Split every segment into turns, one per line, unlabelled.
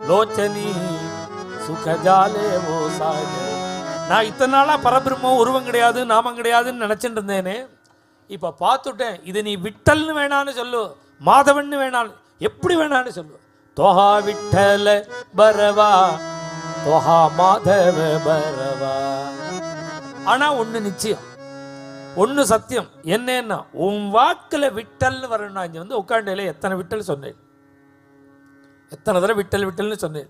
லோச்சனி சுகஜாலே ஓ சாக. நான் இத்தனை நாளாக பரபிரம்மம் உருவம் கிடையாது நாமம் கிடையாதுன்னு நினச்சிட்டு இருந்தேனே, இப்போ பார்த்துட்டேன். இது நீ விட்டல்னு வேணான்னு சொல்லு, மாதவன்னு வேணாலும், எப்படி வேணான்னு சொல்லு. தோஹா விட்டல பரவா தோஹா மாதவ பரவா. ஆனால் ஒன்று நிச்சயம், ஒன்று சத்தியம். என்னன்னா உன் வாக்கில் விட்டல்னு வரணும். நான் இங்கே வந்து உட்காண்டையில் எத்தனை விட்டல் சொன்னேன், எத்தனை தடவை விட்டல் விட்டல்னு சொன்னேன்.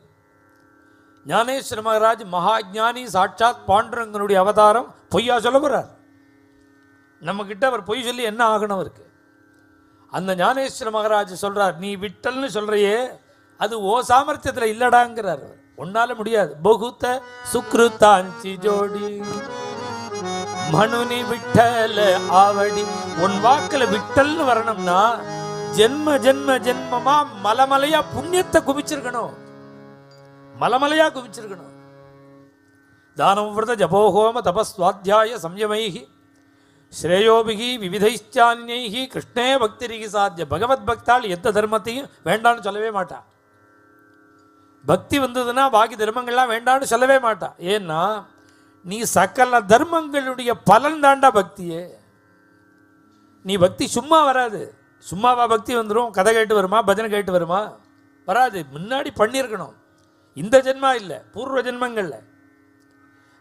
ஞானேஸ்வர மகாராஜ் மகாஜானி, சாட்சாத் பாண்டுரங்கனுடைய அவதாரம். பொய்யா சொல்ல போகிறார் நம்மக்கிட்ட. அவர் பொய் சொல்லி என்ன ஆகணும் இருக்கு? அந்த ஞானேஸ்வர மகாராஜ் சொல்கிறார், நீ விட்டல்னு சொல்கிறையே அது ஓ சாமர்த்தியத்தில் இல்லடாங்கிறார். உன்னால முடியாது. பகுத்த சுக்ருத்தாஞ்சி ஜோடி மனுனி விட்டல ஆவடி. உன் வாக்கில் விட்டல்னு வரணும்னா ஜென்ம ஜென்ம ஜென்மமா மலமலையா புண்ணியத்தை குவிச்சிருக்கணும், மலமலையா குவிச்சிருக்கணும். தானம் விரத ஜபோஹோம தபஸ்வாத்தியாய சம்யமைஹி ஸ்ரேயோபிகி விவிதைச்சான்யைஹி கிருஷ்ணே பக்திரிகி சாத்திய. பகவத் பக்தால் எந்த தர்மத்தையும் வேண்டான்னு சொல்லவே மாட்டா. பக்தி வந்ததுன்னா பாக்கி தர்மங்கள்லாம் வேண்டான்னு சொல்லவே மாட்டா. ஏன்னா நீ சகல தர்மங்களுடைய பலன் தாண்டா பக்தியே. நீ பக்தி சும்மா வராது. சும்மாவா பக்தி வந்துடும்? கதை கேட்டு வருமா, பஜனை கேட்டு வருமா? வராது. முன்னாடி பண்ணியிருக்கணும். இந்த ஜென்மா இல்லை, பூர்வ ஜென்மங்களில்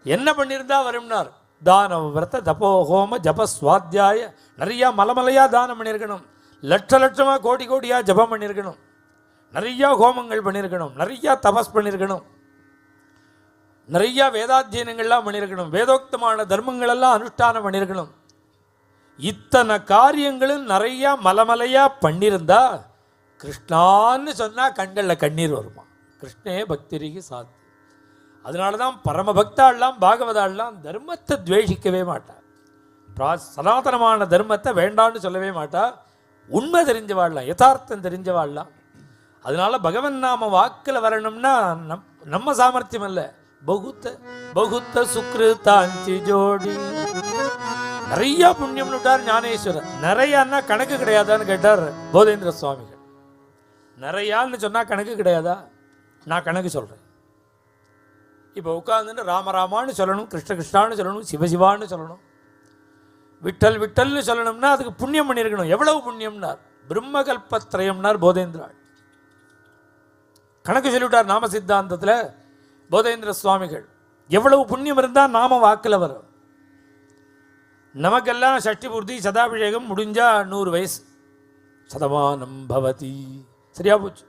என்ன பண்ணியிருந்தா வரும்னார். தானம் விரத தபோ ஹோம ஜப சுவாத்தியாய. நிறையா மலமலையாக தானம் பண்ணியிருக்கணும், லட்ச லட்சமாக கோடி கோடியாக ஜபம் பண்ணியிருக்கணும், நிறையா ஹோமங்கள் பண்ணியிருக்கணும், நிறையா தபஸ் பண்ணியிருக்கணும், நிறையா வேதாத்தியனங்கள்லாம் பண்ணியிருக்கணும், வேதோக்தமான தர்மங்களெல்லாம் அனுஷ்டானம் பண்ணியிருக்கணும். இத்தனை காரியங்களும் நிறையா மலமலையாக பண்ணியிருந்தா கிருஷ்ணான்னு சொன்னால் கண்களில் கண்ணீர் வருமா. கிருஷ்ணே பக்திரிகி சாத்தி. அதனால தான் பரமபக்தாள்லாம் பாகவதாள்லாம் தர்மத்தை துவேஷிக்கவே மாட்டா. சனாதனமான தர்மத்தை வேண்டான்னு சொல்லவே மாட்டா. உண்மை தெரிஞ்சவாள்லாம், யதார்த்தம் தெரிஞ்சவாள்லாம். அதனால பகவன் நாம வாக்கில் வரணும்னா நம்ம சாமர்த்தியம் இல்லை, பகுத்த பகுத்த சுக்ருதாஞ்சி ஜோடி. நிறையா புண்ணியம்னு விட்டார் ஞானேஸ்வரர். நிறையான்னா கணக்கு கிடையாதான்னு கேட்டார் போதேந்திர சுவாமிகள். நிறையான்னு சொன்னால் கணக்கு கிடையாதா? நான் கணக்கு சொல்கிறேன். இப்போ உட்காந்துட்டு ராமராமான்னு சொல்லணும், கிருஷ்ண கிருஷ்ணான்னு சொல்லணும், சிவசிவான்னு சொல்லணும், விட்டல் விட்டல்னு சொல்லணும்னா அதுக்கு புண்ணியம் பண்ணியிருக்கணும். எவ்வளவு புண்ணியம்னார்? பிரம்மகல்பத்ரயம்னார் போதேந்திராள். கணக்கு சொல்லிவிட்டார் நாம சித்தாந்தத்தில் போதேந்திர சுவாமிகள். எவ்வளவு புண்ணியம் இருந்தால் நாம வாக்கில் வரும். நமக்கெல்லாம் சஷ்டி பூர்த்தி சதாபிஷேகம் முடிஞ்சால் 100 வயசு, சதமானம் பவதி, சரியா போச்சு.